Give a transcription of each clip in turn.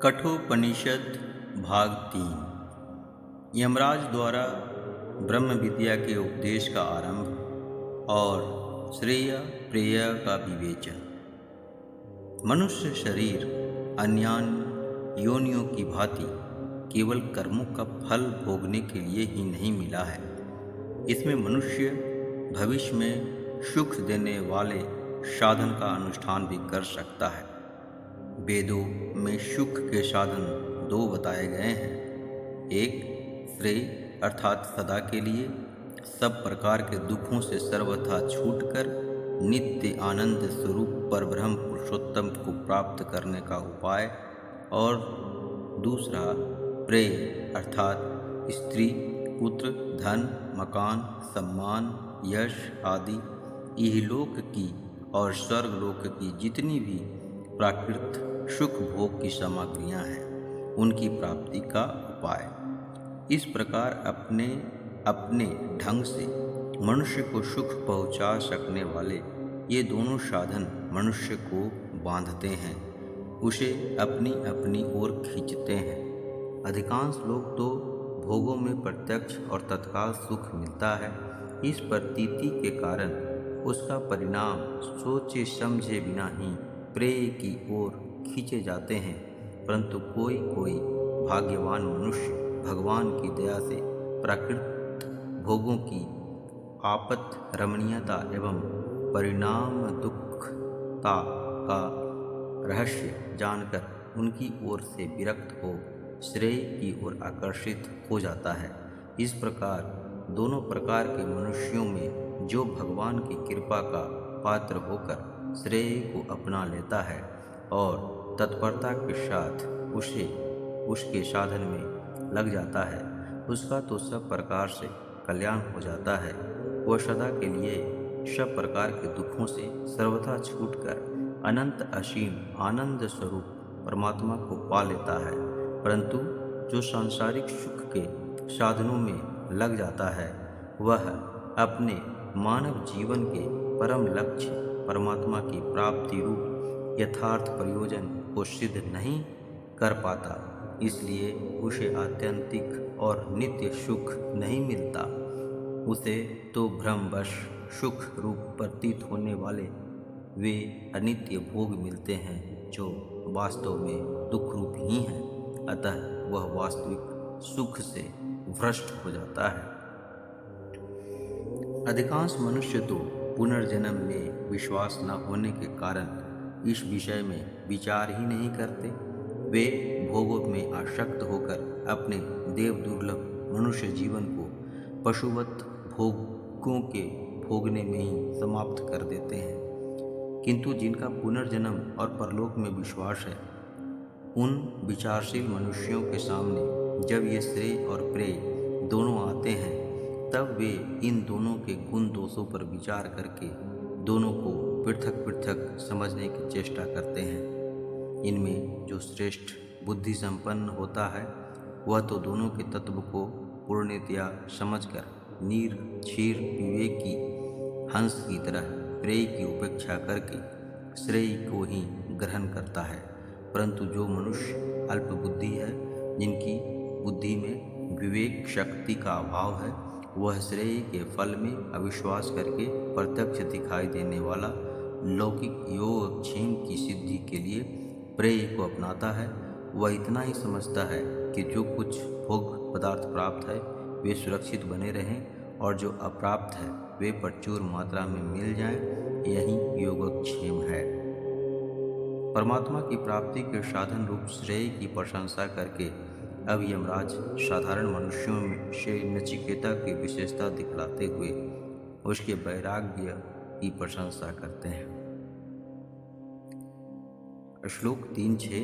कठोपनिषद भाग 3। यमराज द्वारा ब्रह्म विद्या के उपदेश का आरंभ और श्रेय प्रेय का विवेचन। मनुष्य शरीर अन्यान्य योनियों की भांति केवल कर्मों का फल भोगने के लिए ही नहीं मिला है। इसमें मनुष्य भविष्य में सुख देने वाले साधन का अनुष्ठान भी कर सकता है। वेदों में सुख के साधन दो बताए गए हैं। एक श्रेय अर्थात सदा के लिए सब प्रकार के दुखों से सर्वथा छूटकर नित्य आनंद स्वरूप परब्रह्म पुरुषोत्तम को प्राप्त करने का उपाय, और दूसरा प्रेय अर्थात स्त्री पुत्र धन मकान सम्मान यश आदि इहलोक की और स्वर्गलोक की जितनी भी प्राकृत सुख भोग की सामग्रियां हैं उनकी प्राप्ति का उपाय। इस प्रकार अपने अपने ढंग से मनुष्य को सुख पहुंचा सकने वाले ये दोनों साधन मनुष्य को बांधते हैं, उसे अपनी अपनी ओर खींचते हैं। अधिकांश लोग तो भोगों में प्रत्यक्ष और तत्काल सुख मिलता है, इस प्रतीति के कारण उसका परिणाम सोचे समझे बिना ही प्रेय की ओर खींचे जाते हैं। परंतु कोई कोई भाग्यवान मनुष्य भगवान की दया से प्राकृत भोगों की आपत रमणीयता एवं परिणाम दुखता का रहस्य जानकर उनकी ओर से विरक्त हो श्रेय की ओर आकर्षित हो जाता है। इस प्रकार दोनों प्रकार के मनुष्यों में जो भगवान की कृपा का पात्र होकर श्रेय को अपना लेता है और तत्परता के साथ उसे उसके साधन में लग जाता है, उसका तो सब प्रकार से कल्याण हो जाता है। वह सदा के लिए सब प्रकार के दुखों से सर्वथा छूटकर अनंत असीम आनंद स्वरूप परमात्मा को पा लेता है। परंतु जो सांसारिक सुख के साधनों में लग जाता है वह अपने मानव जीवन के परम लक्ष्य परमात्मा की प्राप्ति रूप यथार्थ प्रयोजन को सिद्ध नहीं कर पाता, इसलिए उसे आत्यंतिक और नित्य सुख नहीं मिलता। उसे तो भ्रमवश सुख रूप प्रतीत होने वाले वे अनित्य भोग मिलते हैं जो वास्तव में दुख रूप ही हैं। अतः वह वास्तविक सुख से भ्रष्ट हो जाता है। अधिकांश मनुष्य तो पुनर्जन्म में विश्वास न होने के कारण इस विषय में विचार ही नहीं करते। वे भोगों में आसक्त होकर अपने देव दुर्लभ मनुष्य जीवन को पशुवत भोगों के भोगने में ही समाप्त कर देते हैं। किंतु जिनका पुनर्जन्म और परलोक में विश्वास है, उन विचारशील मनुष्यों के सामने जब ये श्रेय और प्रेय दोनों आते हैं तब वे इन दोनों के गुण दोषों पर विचार करके दोनों को पृथक पृथक समझने की चेष्टा करते हैं। इनमें जो श्रेष्ठ बुद्धि संपन्न होता है वह तो दोनों के तत्व को पूर्णतया समझकर नीर क्षीर विवेकी हंस की तरह प्रेय की उपेक्षा करके श्रेय को ही ग्रहण करता है। परंतु जो मनुष्य अल्प बुद्धि है, जिनकी बुद्धि में विवेक शक्ति का अभाव है, वह श्रेय के फल में अविश्वास करके प्रत्यक्ष दिखाई देने वाला लौकिक योगक्षेम की सिद्धि के लिए प्रेय को अपनाता है। वह इतना ही समझता है कि जो कुछ भोग पदार्थ प्राप्त है वे सुरक्षित बने रहें और जो अप्राप्त है वे प्रचुर मात्रा में मिल जाएं, यही योगक्षेम है। परमात्मा की प्राप्ति के साधन रूप श्रेय की प्रशंसा करके अब यमराज साधारण मनुष्यों से नचिकेता की विशेषता दिखलाते हुए उसके वैराग्य की प्रशंसा करते हैं। श्लोक 3:6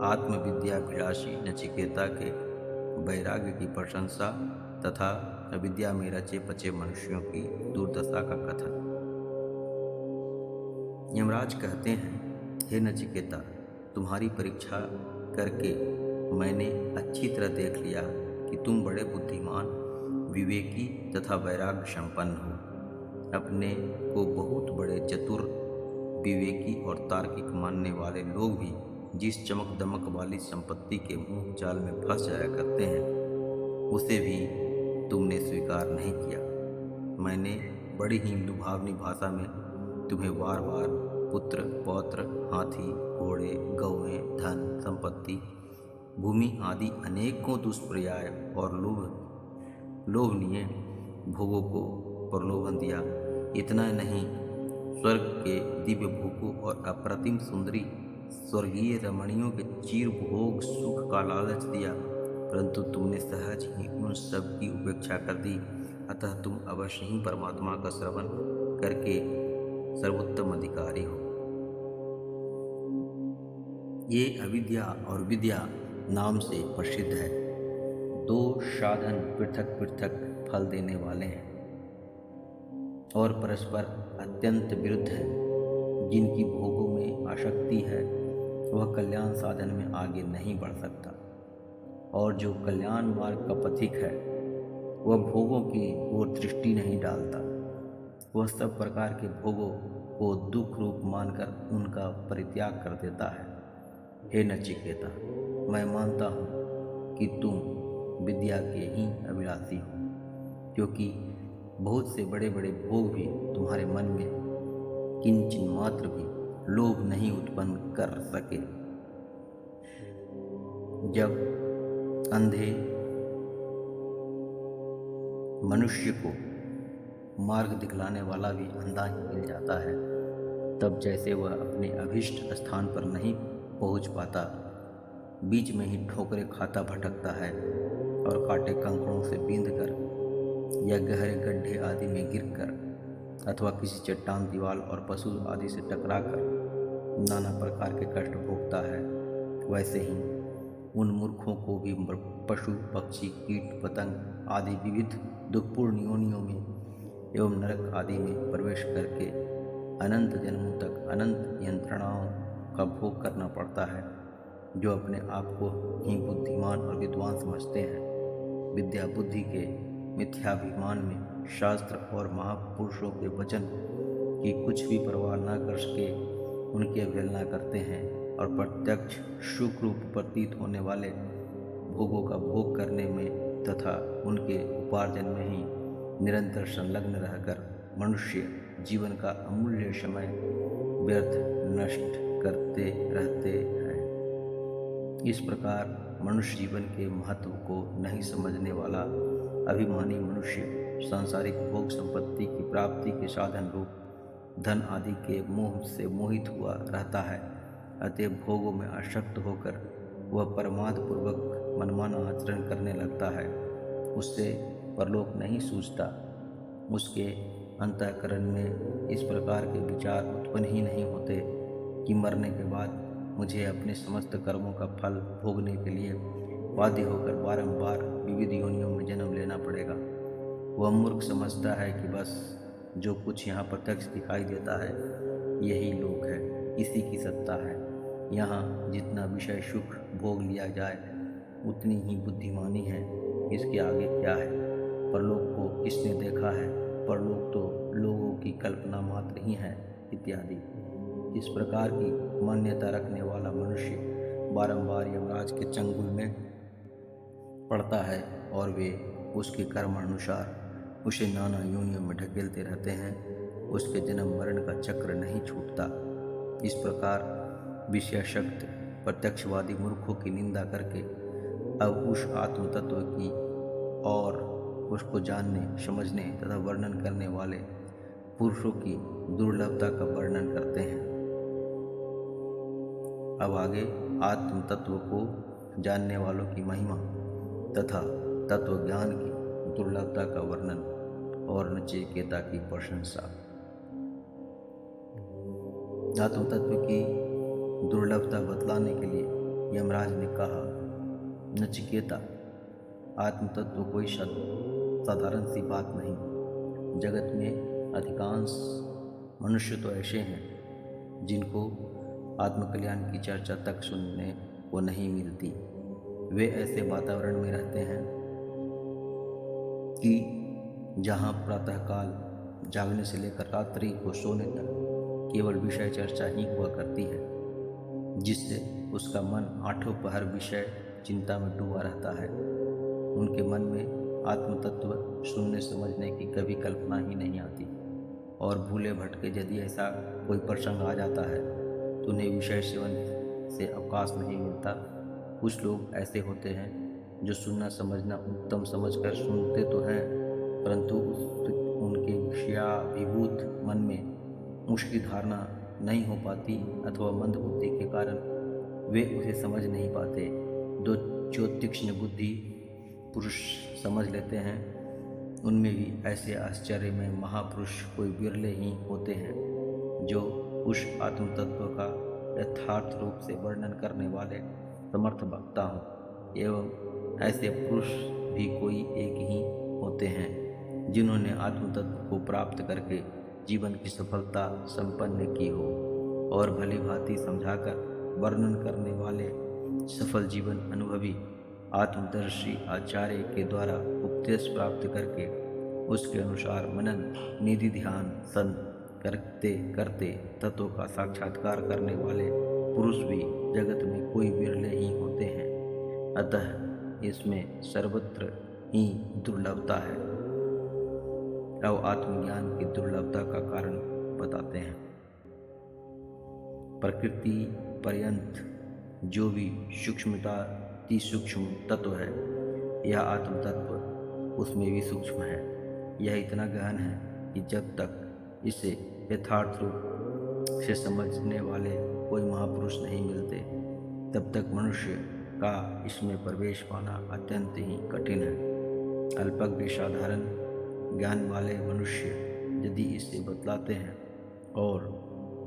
आत्मविद्याभिलाषी नचिकेता के वैराग्य की प्रशंसा तथा अविद्या में रचे पचे मनुष्यों की दुर्दशा का कथन। यमराज कहते हैं, हे नचिकेता, तुम्हारी परीक्षा करके मैंने अच्छी तरह देख लिया कि तुम बड़े बुद्धिमान विवेकी तथा वैराग्य संपन्न हो। अपने को बहुत बड़े चतुर विवेकी और तार्किक मानने वाले लोग भी जिस चमक दमक वाली संपत्ति के मुंह जाल में फंस जाया करते हैं, उसे भी तुमने स्वीकार नहीं किया। मैंने बड़ी ही लुभावनी भाषा में तुम्हें बार बार पुत्र, पौत्र, हाथी, घोड़े, गौएं, धन, संपत्ति, भूमि आदि अनेकों दुष्पर्याय और लोभनीय भोगों को प्रलोभन दिया। इतना नहीं, स्वर्ग के दिव्य भोगों और अप्रतिम सुंदरी स्वर्गीय रमणियों के चीर भोग सुख का लालच दिया, परंतु तुमने सहज ही उन सब की उपेक्षा कर दी। अतः तुम अवश्य ही परमात्मा का श्रवण करके सर्वोत्तम अधिकारी हो। ये अविद्या और विद्या नाम से प्रसिद्ध है। दो साधन पृथक पृथक फल देने वाले हैं और परस्पर अत्यंत विरुद्ध है। जिनकी भोगों में आसक्ति है वह कल्याण साधन में आगे नहीं बढ़ सकता, और जो कल्याण मार्ग का पथिक है वह भोगों की ओर दृष्टि नहीं डालता। वह सब प्रकार के भोगों को दुख रूप मानकर उनका परित्याग कर देता है। हे नचिकेता, मैं मानता हूँ कि तुम विद्या के ही अभिलाषी हो, क्योंकि बहुत से बड़े बड़े भोग भी तुम्हारे मन में किंचित मात्र भी लोभ नहीं उत्पन्न कर सके। जब अंधे मनुष्य को मार्ग दिखलाने वाला भी अंधा ही मिल जाता है, तब जैसे वह अपने अभीष्ट स्थान पर नहीं पहुंच पाता, बीच में ही ठोकरें खाता भटकता है और कांटे कंकड़ों से बींधकर या गहरे गड्ढे आदि में गिरकर अथवा किसी चट्टान, दीवार और पशु आदि से टकराकर नाना प्रकार के कष्ट भोगता है, वैसे ही उन मूर्खों को भी पशु, पक्षी, कीट, पतंग आदि विविध दुखपूर्ण योनियों में एवं नरक आदि में प्रवेश करके अनंत जन्मों तक अनंत यंत्रणाओं का भोग करना पड़ता है। जो अपने आप को ही बुद्धिमान और विद्वान समझते हैं, विद्या बुद्धि के मिथ्याभिमान में शास्त्र और महापुरुषों के वचन की कुछ भी परवाह न कर सके उनकी अवहेलना करते हैं और प्रत्यक्ष सुख रूप प्रतीत होने वाले भोगों का भोग करने में तथा उनके उपार्जन में ही निरंतर संलग्न रहकर मनुष्य जीवन का अमूल्य समय व्यर्थ नष्ट करते रहते हैं। इस प्रकार मनुष्य जीवन के महत्व को नहीं समझने वाला अभिमानी मनुष्य सांसारिक भोग संपत्ति की प्राप्ति के साधन रूप धन आदि के मोह से मोहित हुआ रहता है। अतः भोगों में आसक्त होकर वह प्रमादपूर्वक मनमाना आचरण करने लगता है। उससे परलोक नहीं सूझता। उसके अंतःकरण में इस प्रकार के विचार उत्पन्न ही नहीं होते कि मरने के बाद मुझे अपने समस्त कर्मों का फल भोगने के लिए बाध्य होकर बारंबार विविध योनियों में जन्म लेना पड़ेगा। वह मूर्ख समझता है कि बस जो कुछ यहाँ प्रत्यक्ष दिखाई देता है यही लोक है, इसी की सत्ता है। यहाँ जितना विषय सुख भोग लिया जाए उतनी ही बुद्धिमानी है, इसके आगे क्या है। परलोक को किसने देखा है, परलोक तो लोगों की कल्पना मात्र ही है, इत्यादि। इस प्रकार की मान्यता रखने वाला मनुष्य बारंबार यमराज के चंगुल में पड़ता है और वे उसके कर्मानुसार उसे नाना योनियों में ढकेलते रहते हैं। उसके जन्म मरण का चक्र नहीं छूटता। इस प्रकार विषयासक्त प्रत्यक्षवादी मूर्खों की निंदा करके अब उस आत्म तत्व की और उसको जानने, समझने तथा वर्णन करने वाले पुरुषों की दुर्लभता का वर्णन करते हैं। अब आगे आत्म तत्व को जानने वालों की महिमा तथा तत्व ज्ञान की दुर्लभता का वर्णन और नचिकेता की प्रशंसा। आत्म तत्व की दुर्लभता बतलाने के लिए यमराज ने कहा, नचिकेता, आत्म तत्व कोई साधारण सी बात नहीं। जगत में अधिकांश मनुष्य तो ऐसे हैं जिनको आत्मकल्याण की चर्चा तक सुनने को नहीं मिलती। वे ऐसे वातावरण में रहते हैं कि जहाँ प्रातःकाल जागने से लेकर रात्रि को सोने तक केवल विषय चर्चा ही हुआ करती है, जिससे उसका मन आठों पहर विषय चिंता में डूबा रहता है। उनके मन में आत्मतत्व सुनने समझने की कभी कल्पना ही नहीं आती, और भूले भटके यदि ऐसा कोई प्रसंग आ जाता है तो उन्हें विषय सेवन से अवकाश नहीं मिलता। कुछ लोग ऐसे होते हैं जो सुनना समझना उत्तम समझकर सुनते तो हैं, परंतु उनके विषयाभिभूत मन में उसकी धारणा नहीं हो पाती, अथवा मंद बुद्धि के कारण वे उसे समझ नहीं पाते। जो तीक्ष्ण बुद्धि पुरुष समझ लेते हैं, उनमें भी ऐसे आश्चर्य में महापुरुष कोई विरले ही होते हैं जो उस आत्मतत्व का यथार्थ रूप से वर्णन करने वाले समर्थ वक्ता हों। एवं ऐसे पुरुष भी कोई एक ही होते हैं जिन्होंने आत्मतत्व को प्राप्त करके जीवन की सफलता संपन्न की हो, और भली भांति समझाकर वर्णन करने वाले सफल जीवन अनुभवी आत्मदर्शी आचार्य के द्वारा उपदेश प्राप्त करके उसके अनुसार मनन निधि ध्यान सन करते करते तत्व का साक्षात्कार करने वाले पुरुष भी जगत में कोई विरले ही होते हैं। अतः इसमें सर्वत्र ही दुर्लभता है। अब आत्मज्ञान की दुर्लभता का कारण बताते हैं। प्रकृति पर्यंत जो भी सूक्ष्मता अति सूक्ष्म तत्व है, यह आत्म तत्व उसमें भी सूक्ष्म है। यह इतना गहन है कि जब तक इसे यथार्थ रूप से समझने वाले कोई महापुरुष नहीं मिलते, तब तक मनुष्य का इसमें प्रवेश पाना अत्यंत ही कठिन है। अल्पज्ञ साधारण ज्ञान वाले मनुष्य यदि इसे बतलाते हैं और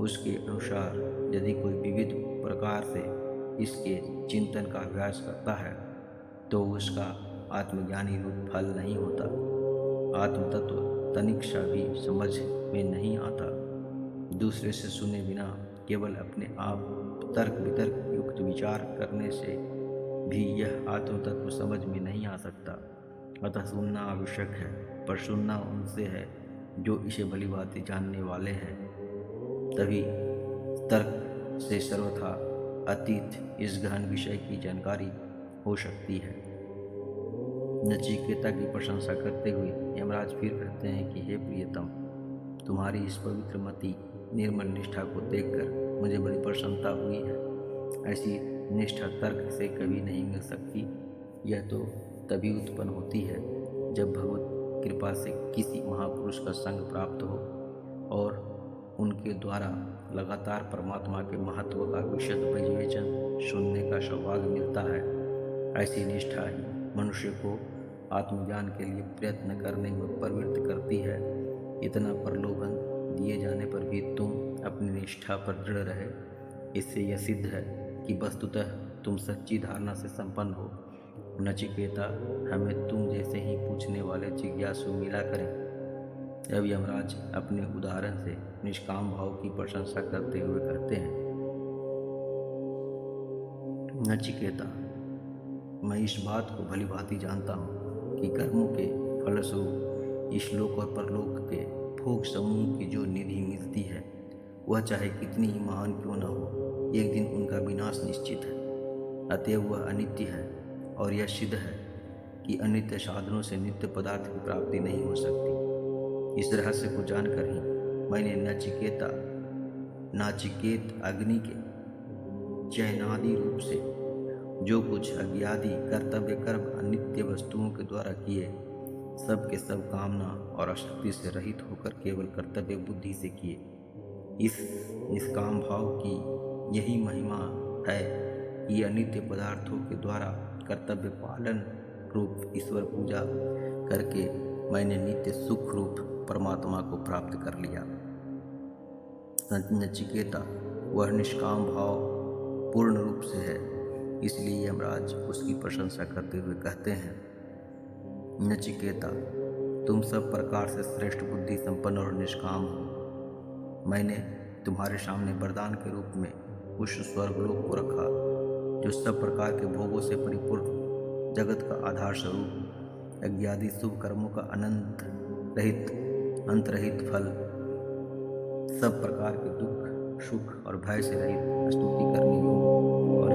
उसके अनुसार यदि कोई विविध प्रकार से इसके चिंतन का अभ्यास करता है, तो उसका आत्मज्ञानी रूप फल नहीं होता। आत्मतत्व तनिक सा भी समझ में नहीं आता। दूसरे से सुने बिना केवल अपने आप तर्क वितर्क युक्त विचार करने से भी यह आत्मतत्व समझ में नहीं आ सकता। अतः सुनना आवश्यक है, पर सुनना उनसे है जो इसे भली भांति जानने वाले हैं। तभी तर्क से सर्वथा अतीत इस गहन विषय की जानकारी हो सकती है। नचिकेता की प्रशंसा करते हुए यमराज फिर कहते हैं कि हे प्रियतम, तुम्हारी इस पवित्र मति निर्मल निष्ठा को देखकर मुझे बड़ी प्रसन्नता हुई है। ऐसी निष्ठा तर्क से कभी नहीं मिल सकती। यह तो तभी उत्पन्न होती है जब भगवत कृपा से किसी महापुरुष का संग प्राप्त हो और उनके द्वारा लगातार परमात्मा के महत्व का विशद विवेचन सुनने का सौभाग्य मिलता है। ऐसी निष्ठा ही मनुष्य को आत्मज्ञान के लिए प्रयत्न करने में प्रवृत्त करती है। इतना प्रलोभन दिए जाने पर भी तुम अपनी निष्ठा पर दृढ़ रहे। इससे यह सिद्ध है कि वस्तुतः तुम सच्ची धारणा से संपन्न हो। नचिकेता, हमें तुम जैसे ही पूछने वाले जिज्ञासु मिला करें। अब यमराज अपने उदाहरण से निष्काम भाव की प्रशंसा करते हुए कहते हैं, नचिकेता, मैं इस बात को भली भांति जानता हूँ कि कर्मों के फलस्वरूप इस लोक और परलोक के भोग समूह की जो निधि मिलती है, वह चाहे कितनी ही महान क्यों न हो, एक दिन उनका विनाश निश्चित है। अतएव वह अनित्य है, और यह सिद्ध है कि अनित्य साधनों से नित्य पदार्थ की प्राप्ति नहीं हो सकती। इस रहस्य को जानकर ही मैंने नाचिकेत अग्नि के चयनादि रूप से जो कुछ अज्ञादि कर्तव्य कर्म अनित्य वस्तुओं के द्वारा किए, सब के सब कामना और आसक्ति से रहित होकर केवल कर्तव्य बुद्धि से किए। इस निष्काम भाव की यही महिमा है कि अनित्य पदार्थों के द्वारा कर्तव्य पालन रूप ईश्वर पूजा करके मैंने नित्य सुख रूप परमात्मा को प्राप्त कर लिया। नचिकेता, वह निष्काम भाव पूर्ण रूप से है, इसलिए यमराज उसकी प्रशंसा करते हुए कहते हैं, नचिकेता, तुम सब प्रकार से श्रेष्ठ बुद्धि संपन्न और निष्काम हो। मैंने तुम्हारे सामने वरदान के रूप में उस स्वर्गलोक को रखा जो सब प्रकार के भोगों से परिपूर्ण जगत का आधार स्वरूप यज्ञादि शुभ कर्मों का अनंत रहित अंतरहित फल, सब प्रकार के दुख सुख और भय से रहित स्तुति करने योग्य और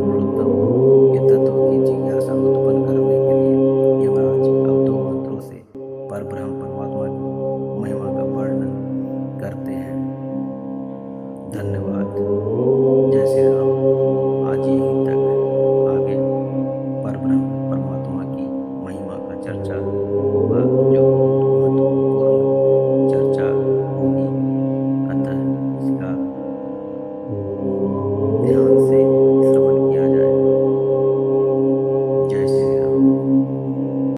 पुरुषोत्तम के तत्व की जिज्ञासा उत्पन्न करने के लिए यमराज अब 2 मंत्रों से परब्रह्म परमात्मा की महिमा का वर्णन करते हैं। धन्यवाद। जय श्री राम। आज यहीं तक, आगे परब्रह्म परमात्मा की महिमा का चर्चा